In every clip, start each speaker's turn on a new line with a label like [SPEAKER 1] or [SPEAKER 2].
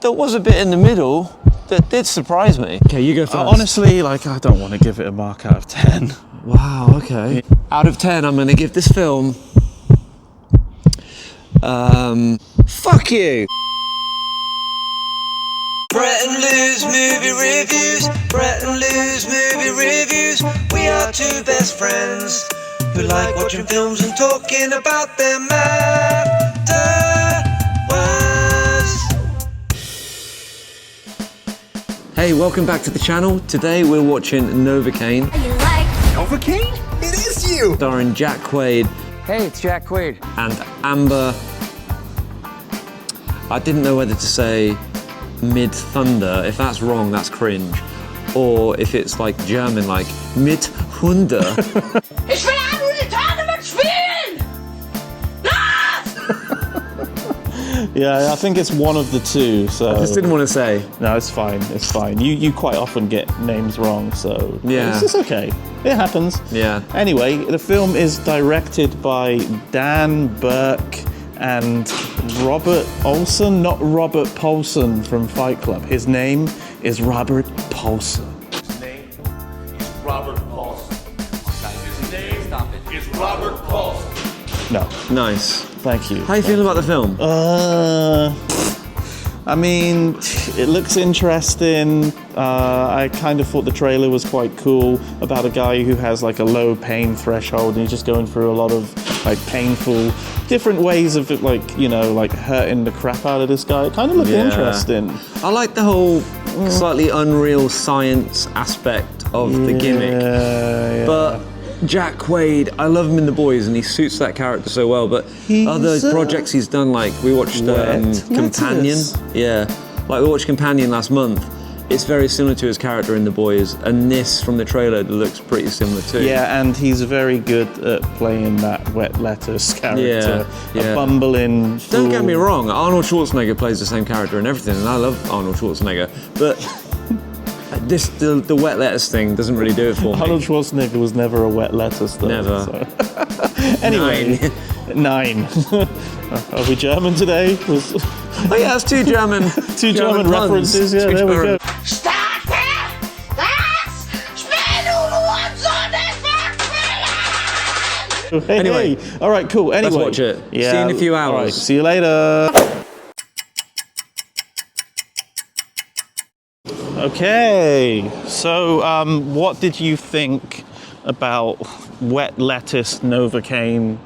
[SPEAKER 1] there was a bit in the middle that did surprise me. Okay, you go first.
[SPEAKER 2] Honestly, like, I don't want to give it a mark out of 10.
[SPEAKER 1] Wow, okay. Out of 10, I'm gonna give this film... fuck you!
[SPEAKER 3] Brett and Lou's movie reviews. Brett and Lou's movie reviews. We are two best friends who like watching films and talking about them afterwards.
[SPEAKER 1] Hey, welcome back to the channel. Today we're watching Novocaine.
[SPEAKER 4] You like
[SPEAKER 5] Novocaine? It is you!
[SPEAKER 1] Starring Jack Quaid
[SPEAKER 6] Hey, it's Jack Quaid.
[SPEAKER 1] and Amber. I didn't know whether to say Mid-Thunder. If that's wrong, that's cringe. Or if it's like German, like Mid-Hunde.
[SPEAKER 4] Ich will anrufen mit Spielen!
[SPEAKER 2] Yeah, I think it's one of the two, so...
[SPEAKER 1] I just didn't want to say.
[SPEAKER 2] No, it's fine, it's fine. You quite often get names wrong, so...
[SPEAKER 1] Yeah.
[SPEAKER 2] It's okay. It happens.
[SPEAKER 1] Yeah.
[SPEAKER 2] Anyway, the film is directed by Dan Burke and Robert Olson, not Robert Paulson from Fight Club. His name is Robert Paulson.
[SPEAKER 5] His name is Robert Paulson. His name is Robert Paulson.
[SPEAKER 2] No,
[SPEAKER 1] Nice.
[SPEAKER 2] thank you.
[SPEAKER 1] How you feeling about the film?
[SPEAKER 2] I mean, it looks interesting. I kind of thought the trailer was quite cool about a guy who has like a low pain threshold and he's just going through a lot of like painful, different ways of like, you know, like hurting the crap out of this guy. It kind of looked interesting.
[SPEAKER 1] I like the whole slightly unreal science aspect of the gimmick.
[SPEAKER 2] Yeah.
[SPEAKER 1] But Jack Quaid, I love him in The Boys and he suits that character so well, but other projects he's done, like we watched Companion.
[SPEAKER 2] Lettuce.
[SPEAKER 1] Yeah, like we watched Companion last month. It's very similar to his character in The Boys, and this from the trailer looks pretty similar too.
[SPEAKER 2] Yeah, and he's very good at playing that wet lettuce character.
[SPEAKER 1] Yeah.
[SPEAKER 2] A bumbling fool.
[SPEAKER 1] Don't get me wrong, Arnold Schwarzenegger plays the same character and everything, and I love Arnold Schwarzenegger, but the wet lettuce thing doesn't really do it for me.
[SPEAKER 2] Arnold Schwarzenegger was never a wet lettuce though.
[SPEAKER 1] Never.
[SPEAKER 2] So. Anyway, 9. Are we German today?
[SPEAKER 1] Oh yeah, that's two German
[SPEAKER 2] German
[SPEAKER 1] puns.
[SPEAKER 2] references, yeah, there we go.
[SPEAKER 4] Start here! Das! Spiel nur und
[SPEAKER 2] Hey,
[SPEAKER 1] Anyway.
[SPEAKER 2] hey. All right, cool. Anyway.
[SPEAKER 1] Let's watch it. See you in a few hours.
[SPEAKER 2] All right, see you later. Okay, so what did you think about wet lettuce Novocaine?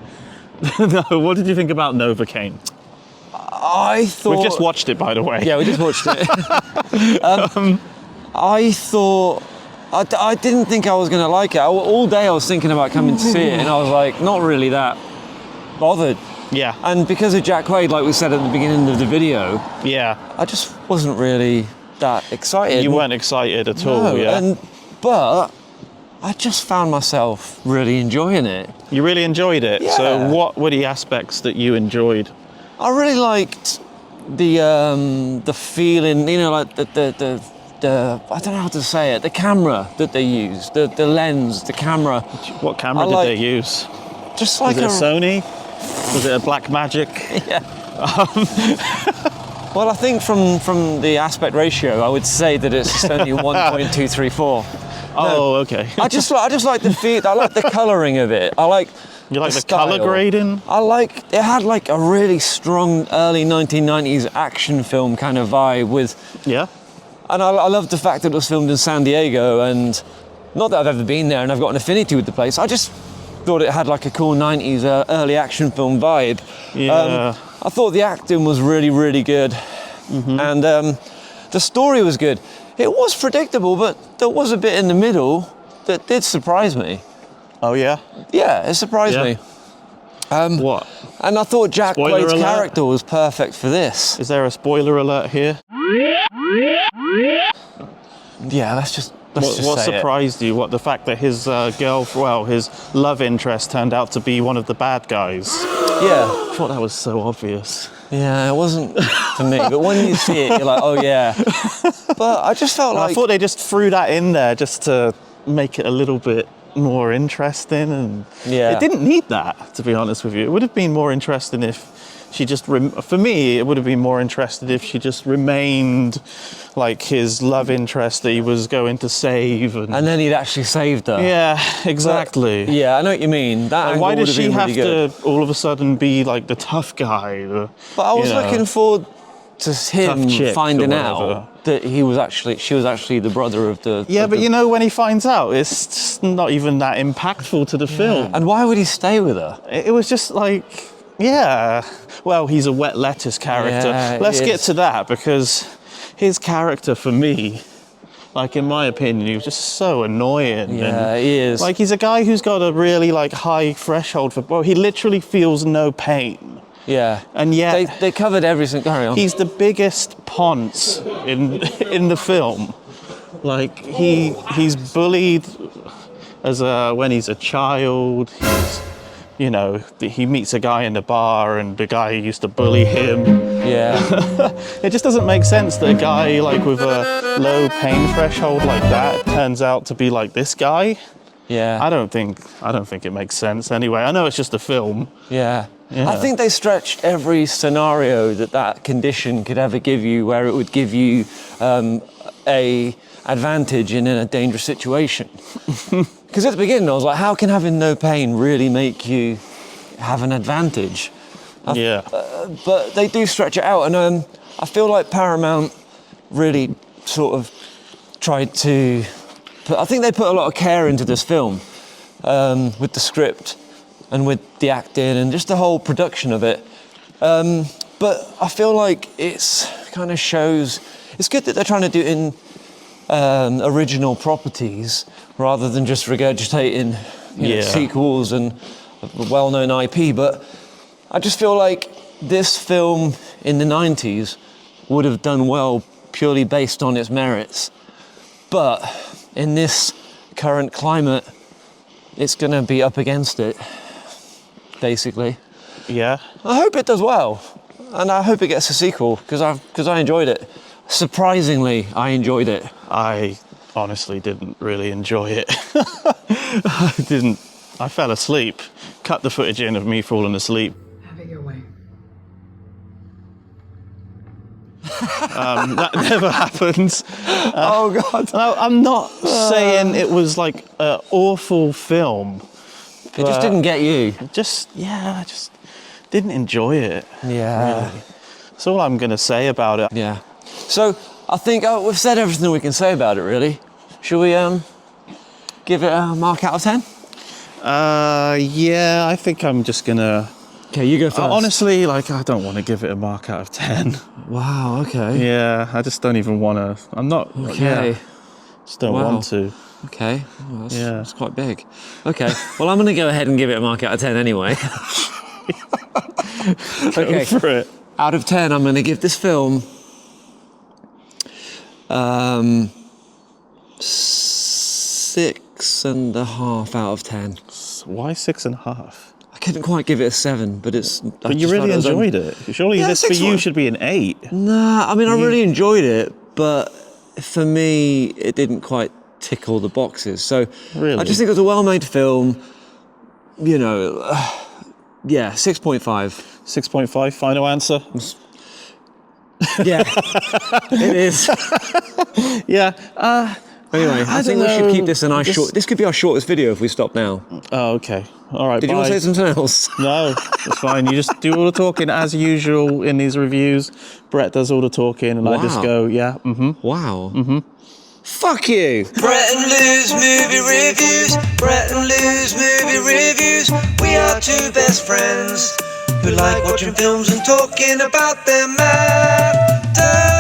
[SPEAKER 2] No, what did you think about Novocaine?
[SPEAKER 1] I thought...
[SPEAKER 2] We've just watched it, by the way.
[SPEAKER 1] Yeah, we just watched it. I thought... I didn't think I was going to like it. All day I was thinking about coming to see it, and I was like, not really that bothered.
[SPEAKER 2] Yeah.
[SPEAKER 1] And because of Jack Quaid, like we said at the beginning of the video,
[SPEAKER 2] Yeah.
[SPEAKER 1] I just wasn't really that excited.
[SPEAKER 2] You weren't excited at all,
[SPEAKER 1] No,
[SPEAKER 2] yeah?
[SPEAKER 1] but I just found myself really enjoying it.
[SPEAKER 2] You really enjoyed it?
[SPEAKER 1] Yeah.
[SPEAKER 2] So what were the aspects that you enjoyed?
[SPEAKER 1] I really liked the feeling, you know, like the I don't know how to say it, the camera that they used, the lens, the camera.
[SPEAKER 2] What camera did they use?
[SPEAKER 1] Just like
[SPEAKER 2] Was it a Sony? Was it a Blackmagic?
[SPEAKER 1] Yeah. Well, I think from the aspect ratio, I would say that it's only 1.234.
[SPEAKER 2] Oh, okay.
[SPEAKER 1] I just like the feel. I like the colouring of it. I like.
[SPEAKER 2] You like the
[SPEAKER 1] style.
[SPEAKER 2] colour grading?
[SPEAKER 1] I like. It had like a really strong early 1990s action film kind of vibe with.
[SPEAKER 2] Yeah.
[SPEAKER 1] And I love the fact that it was filmed in San Diego, and not that I've ever been there and I've got an affinity with the place. I just thought it had like a cool 90s early action film vibe.
[SPEAKER 2] Yeah.
[SPEAKER 1] I thought the acting was really, really good, and the story was good. It was predictable, but there was a bit in the middle that did surprise me.
[SPEAKER 2] Oh, yeah?
[SPEAKER 1] Yeah, it surprised me.
[SPEAKER 2] What?
[SPEAKER 1] And I thought Jack
[SPEAKER 2] Spoiler
[SPEAKER 1] Quaid's
[SPEAKER 2] alert?
[SPEAKER 1] character was perfect for this.
[SPEAKER 2] Is there a spoiler alert here?
[SPEAKER 1] Yeah, let's just
[SPEAKER 2] What
[SPEAKER 1] say it.
[SPEAKER 2] surprised you? What, the fact that his his love interest turned out to be one of the bad guys?
[SPEAKER 1] Yeah.
[SPEAKER 2] I thought that was so obvious.
[SPEAKER 1] Yeah, it wasn't to me, but when you see it, you're like, oh yeah. But I just felt like...
[SPEAKER 2] I thought they just threw that in there just to make it a little bit more interesting, and
[SPEAKER 1] Yeah.
[SPEAKER 2] it didn't need that, to be honest with you. It would have been more interesting if she just, for me, it would have been more interested if she just remained like his love interest that he was going to save. And
[SPEAKER 1] then he'd actually saved her.
[SPEAKER 2] Yeah, exactly.
[SPEAKER 1] Yeah, I know what you mean. That
[SPEAKER 2] Like, why does she have to all of a sudden be like the tough guy?
[SPEAKER 1] But I was looking forward to him finding
[SPEAKER 2] whatever.
[SPEAKER 1] out that she was actually the brother of the...
[SPEAKER 2] Yeah,
[SPEAKER 1] of
[SPEAKER 2] but
[SPEAKER 1] the,
[SPEAKER 2] you know, when he finds out, it's just not even that impactful to the film.
[SPEAKER 1] And why would he stay with her?
[SPEAKER 2] It was just like, yeah, well, he's a wet lettuce character.
[SPEAKER 1] Yeah,
[SPEAKER 2] Let's
[SPEAKER 1] he
[SPEAKER 2] get
[SPEAKER 1] is.
[SPEAKER 2] to that, because his character, for me, like, in my opinion, he was just so annoying.
[SPEAKER 1] Yeah, he is.
[SPEAKER 2] Like, he's a guy who's got a really, like, high threshold for... Well, he literally feels no pain.
[SPEAKER 1] Yeah.
[SPEAKER 2] And yet...
[SPEAKER 1] They covered everything. Carry on.
[SPEAKER 2] He's the biggest ponce in the film. Like, he's bullied as when he's a child. He's, you know, he meets a guy in the bar and the guy used to bully him.
[SPEAKER 1] Yeah.
[SPEAKER 2] It just doesn't make sense that a guy like with a low pain threshold like that turns out to be like this guy.
[SPEAKER 1] Yeah.
[SPEAKER 2] I don't think it makes sense anyway. I know it's just a film.
[SPEAKER 1] Yeah.
[SPEAKER 2] Yeah.
[SPEAKER 1] I think they stretched every scenario that condition could ever give you, where it would give you a advantage in a dangerous situation. Because at the beginning I was like, how can having no pain really make you have an advantage?
[SPEAKER 2] Yeah.
[SPEAKER 1] But they do stretch it out, and I feel like Paramount really sort of tried to I think they put a lot of care into this film, with the script and with the acting and just the whole production of it. But I feel like it's kind of shows, it's good that they're trying to do it in original properties rather than just regurgitating you know, sequels and well-known IP. But I just feel like this film in the 90s would have done well purely based on its merits. But in this current climate, it's going to be up against it, basically.
[SPEAKER 2] Yeah.
[SPEAKER 1] I hope it does well, and I hope it gets a sequel, because I enjoyed it. Surprisingly, I enjoyed it.
[SPEAKER 2] I honestly didn't really enjoy it. I fell asleep. Cut the footage in of me falling asleep.
[SPEAKER 6] Have it your way.
[SPEAKER 2] That never happens.
[SPEAKER 1] Oh God!
[SPEAKER 2] No, I'm not saying it was like an awful film.
[SPEAKER 1] It just didn't get you.
[SPEAKER 2] I just didn't enjoy it.
[SPEAKER 1] Yeah.
[SPEAKER 2] Really. That's all I'm gonna say about it.
[SPEAKER 1] Yeah. So I think we've said everything we can say about it, really. Shall we give it a mark out of 10?
[SPEAKER 2] Yeah, I think I'm just gonna...
[SPEAKER 1] Okay, you go first.
[SPEAKER 2] Honestly, like, I don't want to give it a mark out of 10.
[SPEAKER 1] Wow, okay.
[SPEAKER 2] Yeah, I just don't even want to. I'm not...
[SPEAKER 1] Okay.
[SPEAKER 2] Yeah, just don't want to.
[SPEAKER 1] Okay. Well,
[SPEAKER 2] Yeah.
[SPEAKER 1] that's quite big. Okay. Well, I'm going to go ahead and give it a mark out of 10 anyway.
[SPEAKER 2] Go for it.
[SPEAKER 1] Out of 10, I'm going to give this film 6.5 out of 10.
[SPEAKER 2] Why 6.5?
[SPEAKER 1] I couldn't quite give it a 7, but it's...
[SPEAKER 2] But you really enjoyed it. Surely
[SPEAKER 1] Yeah,
[SPEAKER 2] this for
[SPEAKER 1] 6
[SPEAKER 2] you
[SPEAKER 1] was-
[SPEAKER 2] should be an 8.
[SPEAKER 1] Nah, I mean, I really enjoyed it, but for me, it didn't quite tick all the boxes. So
[SPEAKER 2] Really?
[SPEAKER 1] I just think it was a well-made film. You know, yeah, 6.5.
[SPEAKER 2] 6.5, final answer?
[SPEAKER 1] Yeah, it is.
[SPEAKER 2] Yeah.
[SPEAKER 1] Anyway, I think we should keep this a nice short... This could be our shortest video if we stop now.
[SPEAKER 2] Oh, okay. All right,
[SPEAKER 1] Did you want to say something else?
[SPEAKER 2] No, it's fine. You just do all the talking as usual in these reviews. Brett does all the talking and I just
[SPEAKER 1] Wow.
[SPEAKER 2] go, yeah,
[SPEAKER 1] Wow. Fuck you.
[SPEAKER 3] Brett and Lou's movie reviews. Brett and Lou's movie reviews. We are two best friends who like watching films and talking about them after.